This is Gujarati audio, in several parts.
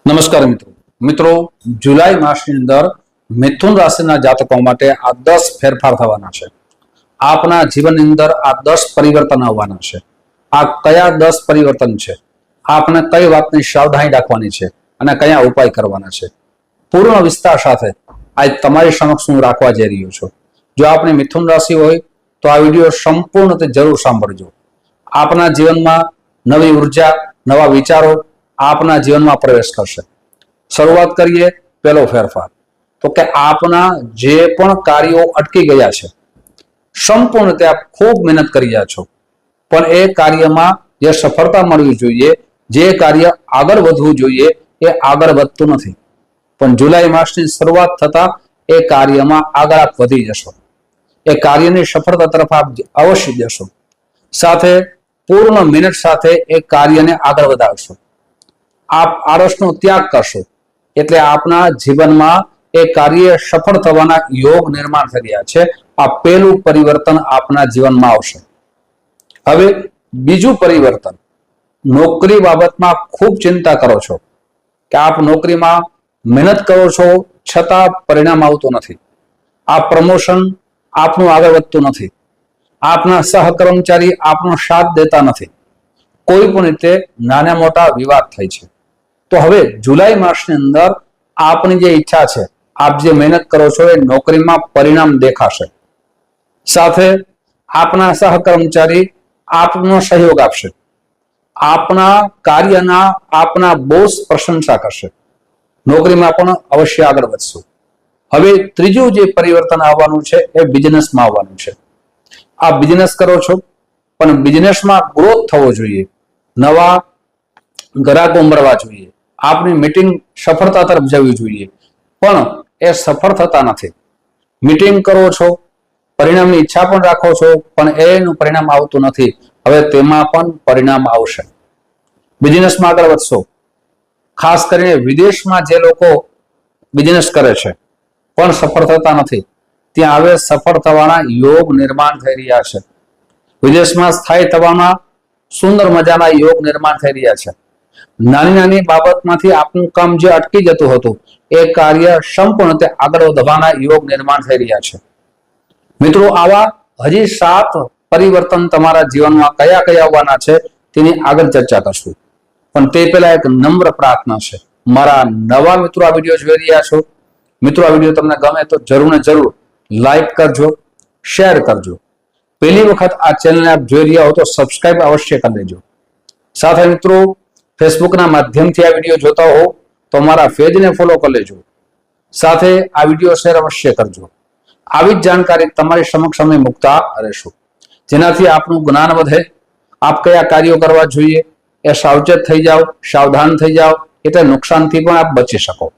નમસ્કાર મિત્રો મિત્રો જુલાઈ માસની અંદર મિથુન રાશિના જાતકો માટે આ 10 ફેરફાર થવાના છે। આપના જીવનની અંદર આ 10 પરિવર્તન આવવાના છે। આ કયા 10 પરિવર્તન છે, આપને કઈ વાતની સાવધાની રાખવાની છે અને કયા ઉપાય કરવાના છે, પૂર્ણ વિસ્તાર સાથે આજ તમારી સમક્ષ હું રાખવા જઈ રહ્યો છું। જો આપની મિથુન રાશિ હોય તો આ વિડીયો સંપૂર્ણ રીતે જરૂર સાંભળજો। આપના જીવનમાં નવી ઉર્જા, નવા વિચારો આપના જીવનમાં પ્રવેશ કરશે। શરૂઆત કરીએ પહેલો ફેરફાર, તો કે આપના જે પણ કાર્યો અટકી ગયા છે, સંપૂર્ણ રીતે આપ ખૂબ મહેનત કરી રહ્યા છો, પણ એ કાર્યમાં જે સફળતા મળવી જોઈએ, જે કાર્ય આગળ વધવું જોઈએ એ આગળ વધતું નથી। પણ જુલાઈ માસની શરૂઆત થતા એ કાર્યમાં આગળ આપ વધી જશો, એ કાર્યની સફળતા તરફ આપ અવશ્ય જશો। સાથે પૂર્ણ મહેનત સાથે એ કાર્યને આગળ વધારશો। આપ આળસનો ત્યાગ કરશો એટલે આપના જીવનમાં એ કાર્ય સફળ થવાના યોગ નિર્માણ થઈ રહ્યા છે। આ પહેલું પરિવર્તન આપના જીવનમાં આવશે। હવે બીજું પરિવર્તન, નોકરી બાબતમાં ખૂબ ચિંતા કરો છો કે આપ નોકરીમાં મહેનત કરો છો છતાં પરિણામ આવતું નથી। આ પ્રમોશન આપનું આગળ વધતું નથી, આપના સહકર્મચારી આપનો સાથ દેતા નથી, કોઈ પણ રીતે નાના મોટા વિવાદ થાય છે। તો હવે જુલાઈ માસની અંદર આપની જે ઈચ્છા છે, આપ જે મહેનત કરો છો એ નોકરીમાં પરિણામ દેખાશે। સાથે આપના સહકર્મચારી આપનો સહયોગ આપશે, આપના કાર્યના આપના બોસ પ્રશંસા કરશે, નોકરીમાં પણ અવશ્ય આગળ વધશો। હવે ત્રીજું જે પરિવર્તન આવવાનું છે એ બિઝનેસમાં આવવાનું છે। આ બિઝનેસ કરો છો પણ બિઝનેસમાં ગ્રોથ થવો જોઈએ, નવા ગ્રાહકો મળવા જોઈએ, આપની મીટિંગ સફળતા તરફ જવી જોઈએ, પણ એ સફળ થતા નથી। મીટિંગ કરો છો, પરિણામની ઈચ્છા પણ રાખો છો, પણ એનું પરિણામ આવતું નથી। હવે તેમાં પણ પરિણામ આવશે, બિઝનેસમાં આગળ વધશો। ખાસ કરીને વિદેશમાં જે લોકો બિઝનેસ કરે છે પણ સફળ થતા નથી, ત્યાં હવે સફળ થવાના યોગ નિર્માણ થઈ રહ્યા છે। વિદેશમાં સ્થાયી થવાના સુંદર મજાના યોગ નિર્માણ થઈ રહ્યા છે। નાની નાની બાબતમાંથી આપનું કામ જે અટકી જતું હતું એ કાર્ય સંપૂર્ણ રીતે આગળ વધવાના યોગ નિર્માણ થઈ રહ્યા છે। મિત્રો, આવા હજી 7 પરિવર્તન તમારા જીવનમાં કયા કયા આવવાના છે તેની આગળ ચર્ચા કરશું, પણ તે પહેલા એક નમ્ર પ્રાર્થના છે। મારા નવા મિત્રો આ વિડીયો જોઈ રહ્યા છો, મિત્રો આ વિડીયો તમને ગમે તો જરૂર ને જરૂર લાઈક કરજો, શેર કરજો। પહેલી વખત આ ચેનલને આપ જોઈ રહ્યા હો તો સબસ્ક્રાઇબ અવશ્ય કરી લેજો। સાથે મિત્રો, ફેસબુકના માધ્યમથી આ વિડીયો જોતા હો તો મારા પેજને ફોલો કરી લેજો, સાથે આ વિડીયો શેર અવશ્ય કરજો। આવી જ જાણકારી તમારી સમક્ષ અમે મૂકતા રહેશું, જેનાથી આપનું જ્ઞાન વધે, આપ કયા કાર્યો કરવા જોઈએ એ સાવચેત થઈ જાઓ, સાવધાન થઈ જાઓ, એટલે નુકસાનથી પણ આપ બચી શકો।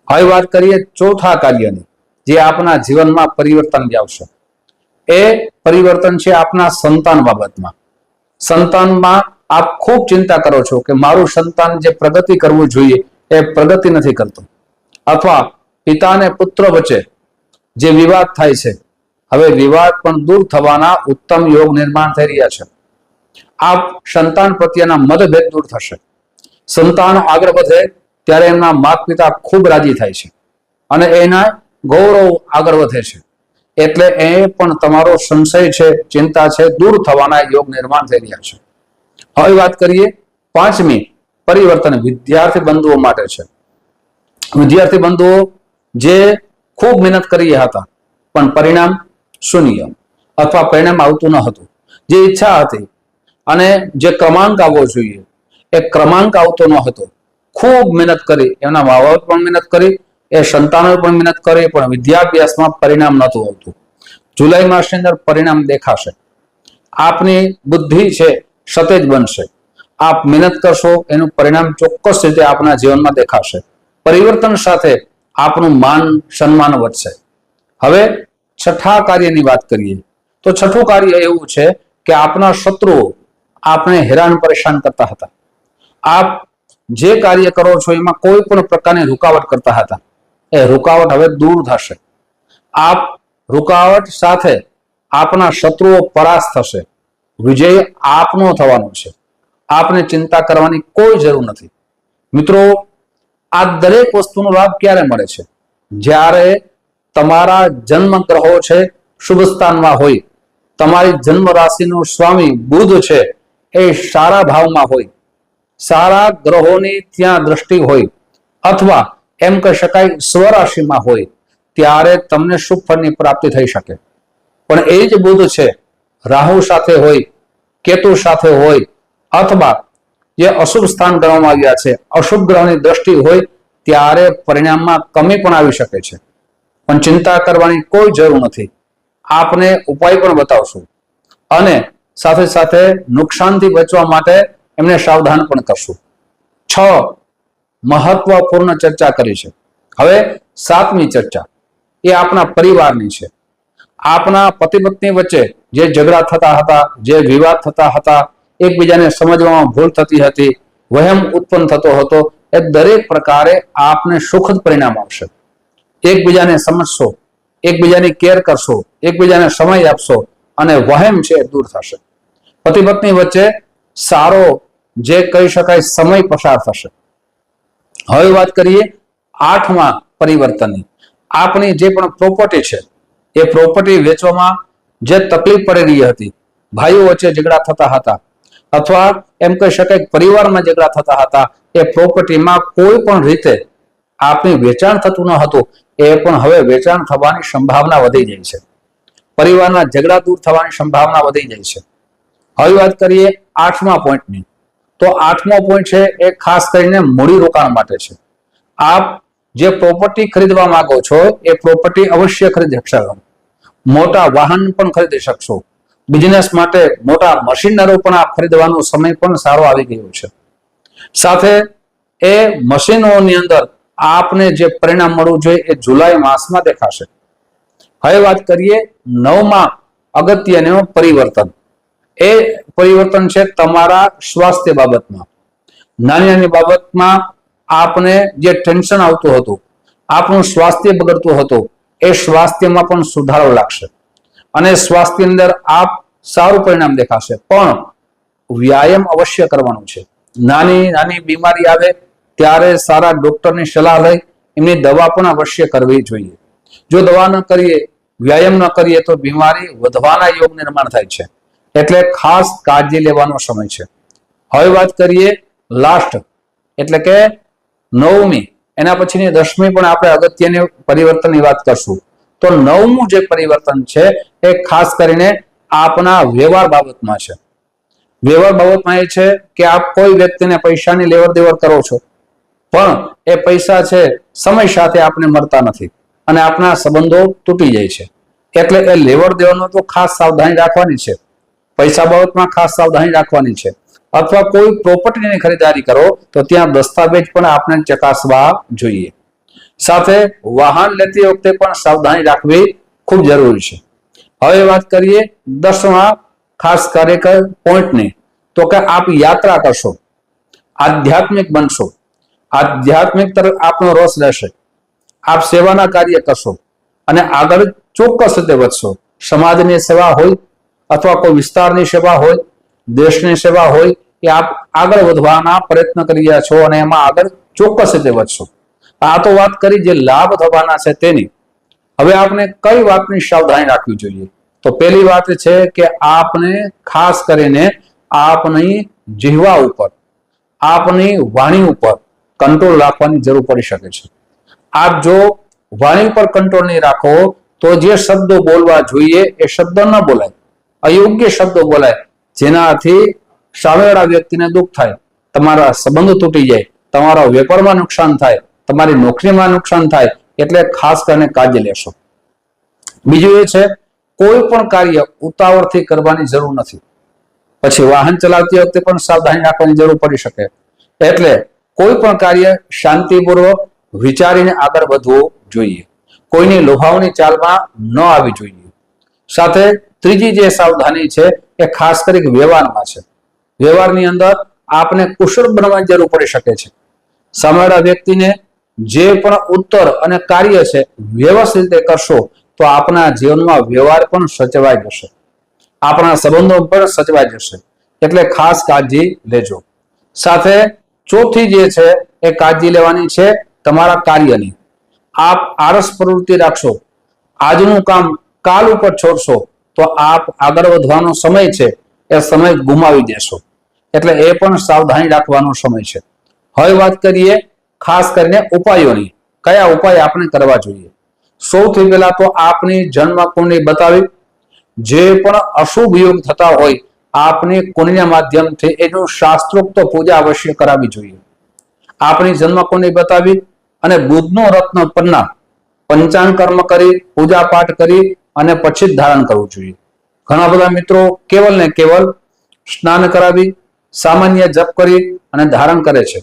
હવે વાત કરીએ ચોથા કાર્યની, જે આપના જીવનમાં પરિવર્તન લાવશે। એ પરિવર્તન છે આપના સંતાન બાબતમાં। સંતાનમાં આપ ખૂબ ચિંતા કરો છો કે મારું સંતાન જે પ્રગતિ કરવું જોઈએ એ પ્રગતિ નથી કરતું, અથવા પિતા અને પુત્ર વચ્ચે જે વિવાદ થાય છે, હવે વિવાદ પણ દૂર થવાના ઉત્તમ યોગ નિર્માણ થઈ રહ્યા છે। આપ સંતાન પ્રત્યેના મતભેદ દૂર થશે, સંતાન આગળ વધે ત્યારે એમના માતા પિતા ખૂબ રાજી થાય છે અને એના ગૌરવ આગળ વધે છે, એટલે એ પણ તમારો સંશય છે, ચિંતા છે, દૂર થવાના યોગ નિર્માણ થઈ રહ્યા છે। હવે વાત કરીએ પાંચમી પરિવર્તન વિદ્યાર્થી બંધુઓ માટે છે। વિદ્યાર્થી બંધુઓ જે ખૂબ મહેનત કરી હતા પણ પરિણામ શૂન્ય અથવા પરિણામ આવતું ન હતું, જે ઈચ્છા હતી અને જે ક્રમાંક આવવો જોઈએ એ ક્રમાંક આવતો ન હતો, ખૂબ મહેનત કરી, એમના મા બાપ પણ મહેનત કરી, એ સંતાનોએ પણ મહેનત કરી, પણ વિદ્યાભ્યાસમાં પરિણામ નહોતું આવતું। જુલાઈ માસની અંદર પરિણામ દેખાશે, આપની બુદ્ધિ છે સતેજ બનશે, આપ મહેનત કરશો એનું પરિણામ ચોક્કસ રીતે આપના જીવનમાં દેખાશે। પરિવર્તન સાથે આપનું માન સન્માન વધશે। હવે છઠ્ઠા કાર્યની વાત કરીએ તો છઠ્ઠું કાર્ય એવું છે કે આપના શત્રુઓ આપને હેરાન પરેશાન કરતા હતા, આપ જે કાર્ય કરો છો એમાં કોઈ પણ પ્રકારની રૂકાવટ કરતા હતા, એ રૂકાવટ હવે દૂર થશે। આપ રૂકાવટ સાથે આપના શત્રુઓ પરાસ્ત થશે, વિજય આપનો થવાનો છે, આપને ચિંતા કરવાની કોઈ જરૂર નથી। મિત્રો, આ દરેક વસ્તુનો લાભ ક્યારે મળે છે? જ્યારે તમારા જન્મ ગ્રહો છે શુભ સ્થાનમાં હોય, તમારી જન્મ રાશિનો સ્વામી બુધ છે એ સારા ભાવમાં હોય, સારા ગ્રહોની ત્યાં દ્રષ્ટિ હોય, અથવા એમ કહી શકાય સ્વરાશિમાં હોય, ત્યારે તમને શુભ ફળની પ્રાપ્તિ થઈ શકે. પણ એ જ બુધ છે રાહુ સાથે હોય, કેતુ સાથે હોય, અથવા જે અશુભ સ્થાન ગણવામાં આવ્યા છે અશુભ ગ્રહની દ્રષ્ટિ હોય, ત્યારે પરિણામમાં કમી પણ આવી શકે છે. પણ ચિંતા કરવાની કોઈ જરૂર નથી. આપને ઉપાય પણ બતાવશું અને સાથે સાથે નુકસાનથી બચવા માટે એમને સાવધાન પણ કરશું. 6 મહત્વપૂર્ણ ચર્ચા કરી છે. હવે 7મી ચર્ચા એ આપણા પરિવારની છે. આપના પતિ પત્ની વચ્ચે જે ઝઘડા થતા હતા, જે વિવાદ થતા હતા, એકબીજાને સમજવામાં ભૂલ થતી હતી, વહેમ ઉત્પન્ન થતો હતો, એ દરેક પ્રકારે આપને સુખદ પરિણામ આવશે. એકબીજાને સમજશો, એકબીજાની કેર કરશો, એકબીજાને સમય આપશો અને વહેમ છે દૂર થશે. પતિ પત્ની વચ્ચે સારો જે કહી શકાય સમય પસાર થશે. હવે વાત કરીએ 8મા પરિવર્તનની. આપણી જે પણ પ્રોપર્ટી છે એ પ્રોપર્ટી વેચવામાં જે તકલીફ પડી રહી હતી, ભાઈઓ વચ્ચે ઝઘડા થતા હતા, અથવા એમ કહી શકાય પરિવારમાં ઝઘડા થતા હતા, એ પ્રોપર્ટીમાં કોઈ પણ રીતે આપણી વેચાણ થતું ન હતું, એ પણ હવે વેચાણ થવાની સંભાવના વધી જાય છે. પરિવારના ઝઘડા દૂર થવાની સંભાવના વધી જાય છે. હવે વાત કરીએ 8મા પોઈન્ટની. તો 8મો પોઈન્ટ છે એ ખાસ કરીને મૂડી રોકાણ માટે છે. આપ જે પ્રોપર્ટી ખરીદવા માંગો છો એ પ્રોપર્ટી અવશ્ય ખરીદી શકશો. મોટા વાહન પણ ખરીદી શકશો. બિઝનેસ માટે મોટા મશીનરો પણ આપ ખરીદવાનો સમય પણ સારો આવી ગયો છે. સાથે એ મશીનોની અંદર આપને જે પરિણામ મળવું જોઈએ એ જુલાઈ માસમાં દેખાશે. હવે વાત કરીએ 9મા અગત્યનું પરિવર્તન. એ પરિવર્તન છે તમારા સ્વાસ્થ્ય બાબતમાં. નાની નાની બાબતમાં આપને જે ટેન્શન આવતું હતું, આપણું સ્વાસ્થ્ય બગડતું હતું, એ સ્વાસ્થ્યમાં પણ સુધારો લાગશે અને સ્વાસ્થ્યની અંદર આપ સારું પરિણામ દેખાશે. પણ વ્યાયામ અવશ્ય કરવાનું છે. નાની નાની બીમારી આવે ત્યારે સારા ડોક્ટરની સલાહ લઈ એમની દવા પણ અવશ્ય કરવી જોઈએ. જો દવા ન કરીએ, વ્યાયામ ન કરીએ તો બીમારી વધવાના યોગ નિર્માણ થાય છે. એટલે ખાસ કાળજી લેવાનો સમય છે. હવે વાત કરીએ લાસ્ટ એટલે કે 9મી, એના પછીની 10મી પણ આપણે અગત્યની પરિવર્તનની વાત કરશું. તો 9મું જે પરિવર્તન છે એ ખાસ કરીને આપના વ્યવહાર બાબતમાં છે. વ્યવહાર બાબતમાં એ છે કે આપ કોઈ વ્યક્તિને પૈસાની લેવડ દેવડ કરો છો, પણ એ પૈસા છે સમય સાથે આપને મળતા નથી અને આપના સંબંધો તૂટી જાય છે. એટલે એ લેવડ દેવડનો તો ખાસ સાવધાની રાખવાની છે. પૈસા બાબતમાં ખાસ સાવધાની રાખવાની છે. અથવા કોઈ પ્રોપર્ટીની ખરીદારી કરો તો ત્યાં દસ્તાવેજ પણ આપણે ચકાસવા જોઈએ. સાથે વાહન લેતી વખતે પણ સાવધાની રાખવી ખૂબ જરૂરી છે. હવે વાત કરીએ 10મા ખાસ કાર્યકર પોઈન્ટની. તો કે આપ યાત્રા કરશો, આધ્યાત્મિક બનશો, આધ્યાત્મિક તરફ આપનો રસ રહેશે, આપ સેવાના કાર્ય કરશો અને આગળ ચોક્કસ રીતે વધશો. સમાજની સેવા હોય અથવા કોઈ વિસ્તારની સેવા હોય, દેશની સેવા હોય, એ આપ આગળ વધવાના પ્રયત્ન કરી રહ્યા છો અને એમાં આગળ ચોક્કસ રીતે વધશો. આ તો વાત કરી જે લાભ થવાના છે તેની. હવે આપને કઈ વાતની સાવધાની રાખવી જોઈએ? તો પહેલી વાત છે કે આપને ખાસ કરીને આપની જીહવા ઉપર, આપની વાણી ઉપર કંટ્રોલ રાખવાની જરૂર પડી શકે છે. આપ જો વાણી પર કંટ્રોલ નહીં રાખો તો જે શબ્દો બોલવા જોઈએ એ શબ્દ ન બોલાય, અયોગ્ય શબ્દો બોલાય, જેનાથી સામેવાળા વ્યક્તિને દુઃખ થાય, તમારા સંબંધો તૂટી જાય, તમારા વેપારમાં નુકસાન થાય, તમારી નોકરીમાં નુકસાન થાય. એટલે ખાસ કરીને કાળજી લેશો. બીજું એ છે કોઈ પણ કાર્ય ઉતાવળથી કરવાની જરૂર નથી. પછી વાહન ચલાવતી વખતે પણ સાવધાની રાખવાની જરૂર પડી શકે. એટલે કોઈ પણ કાર્ય શાંતિપૂર્વક વિચારીને આગળ વધવું જોઈએ. કોઈની લોભાવની ચાલમાં ન આવી જોઈએ. સાથે ત્રીજી જે સાવધાની છે એ ખાસ કરી વ્યવહારમાં છે. વ્યવહારની અંદર આપને કુશળ બનવાની જરૂર પડી શકે છે. સામેવાળા વ્યક્તિને જે પણ ઉત્તર અને કાર્ય છે વ્યવસ્થિત રીતે કરશો તો આપણા જીવનમાં વ્યવહાર પણ સચવાઈ જશે, આપણા સંબંધો પણ સચવાઈ જશે. એટલે ખાસ કાળજી લેજો. સાથે ચોથી જે છે એ કાળજી લેવાની છે તમારા કાર્યની. આપ આળસ પ્રવૃત્તિ રાખશો, આજનું કામ કાલ ઉપર છોડશો તો આપ આગળ વધવાનો સમય છે એ સમય ગુમાવી દેશો. એટલે એ પણ સાવધાની રાખવાનો સમય છે. હવે વાત કરીએ ખાસ કરીને ઉપાયોની. કયા ઉપાય આપણે કરવા જોઈએ? સૌથી પહેલા તો આપની જન્મ કુંડળી બતાવી, જે પણ અશુભ યોગ થતા હોય આપની કુંડળીના માધ્યમથી એનું શાસ્ત્રોક્ત પૂજા અવશ્ય કરાવવી જોઈએ. આપની જન્મ કુંડળી બતાવી અને બુધનો રત્ન પન્ના પંચાંગ કર્મ કરી, પૂજા પાઠ કરી અને પછી જ ધારણ કરવું જોઈએ. ઘણા બધા મિત્રો કેવલ ને કેવલ સ્નાન કરાવી, સામાન્ય જપ કરી અને ધારણ કરે છે.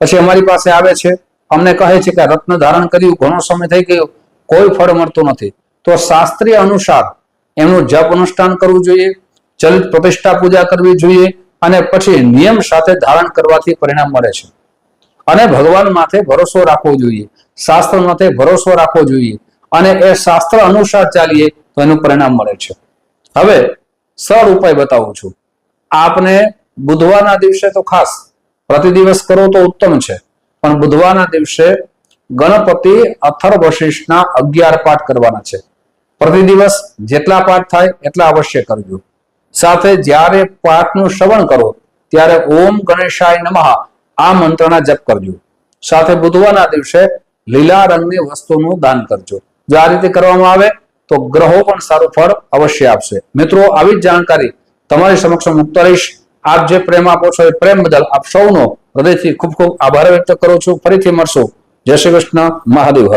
પછી અમારી પાસે આવે છે, અમને કહે છે કે રત્ન ધારણ કર્યું, ઘણો સમય થઈ ગયો, કોઈ ફળ મળતું નથી. તો શાસ્ત્રીય અનુસાર એમનું જપ અનુષ્ઠાન કરવું જોઈએ, ચલિત પ્રતિષ્ઠા પૂજા કરવી જોઈએ અને પછી નિયમ સાથે ધારણ કરવાથી પરિણામ મળે છે. અને ભગવાન માથે ભરોસો રાખવો જોઈએ, શાસ્ત્ર માથે ભરોસો રાખવો જોઈએ અને એ શાસ્ત્ર અનુસાર ચાલીએ તો એનું પરિણામ મળે છે. હવે સરળ ઉપાય બતાવું છું. આપને બુધવારના દિવસે તો ખાસ પ્રતિ દિવસ કરો તો ઉત્તમ છે, પણ બુધવારના દિવસે ગણપતિ અથર્વ શીર્ષના 11 પાઠ કરવાના છે. પ્રતિ દિવસ જેટલા પાઠ થાય એટલા અવશ્ય કરજો. સાથે જ્યારે પાઠનું શ્રવણ કરો ત્યારે ઓમ ગણેશાય નમઃ આ મંત્રના જપ કરજો. સાથે બુધવારના દિવસે લીલા રંગની વસ્તુનું દાન કરજો. જો આ રીતે કરવામાં આવે તો ગ્રહો પણ સારું ફળ અવશ્ય આપશે. મિત્રો, આવી જ જાણકારી તમારી સમક્ષ મુકતો રહીશ. આપ જે પ્રેમ આપો છો એ પ્રેમ બદલ આપ સૌનો હૃદયથી ખૂબ ખૂબ આભાર વ્યક્ત કરું છું. ફરીથી મળશું. જય શ્રી કૃષ્ણ. મહાદેવ હર.